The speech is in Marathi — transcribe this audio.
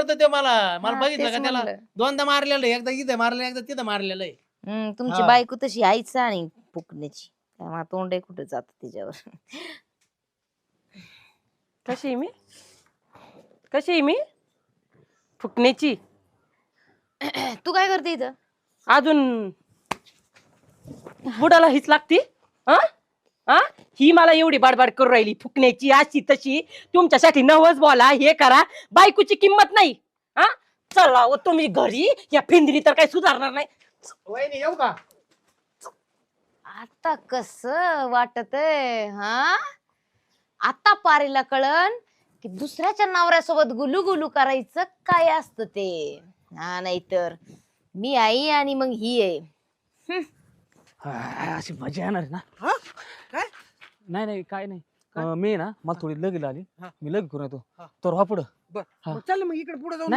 करतो ते मला हा, बघितलं तेच का त्याला म्हणलं. दोनदा मारलेलं आहे. एकदा इथे मारलं एकदा तिथं मारलेलं आहे. तुमची हा. बायको तशी आईच आणि फुकण्याची त्यामुळे तोंड कुठे जात तिच्यावर. कशी आहे मी कशी आहे मी फुकण्याची तू काय करते इथं? अजून बुडाला हीच लागती हा हा ही मला एवढी बाडबाड करू राहिली फुकण्याची अशी तशी तुमच्यासाठी नवस बोला हे करा बायकोची किंमत नाही हा चला हो तुम्ही घरी या फिंदरी तर काही सुधारणार नाही वहिनी येऊ का? आता कस वाटत हा? आता पारीला कळण की दुसऱ्याच्या नवऱ्यासोबत गुलू गुलू करायचं काय असतं ते. हा नाहीतर मी आई आणि मग ही आहे. अशी मजा येणार आहे ना. हा काय नाही नाही काय नाही काय? मी ना मला थोडी लगेच आली हा. मी लगेच करून येतो हा. तर पुढं बर हा. मग चल मग इकडे पुढे जाऊन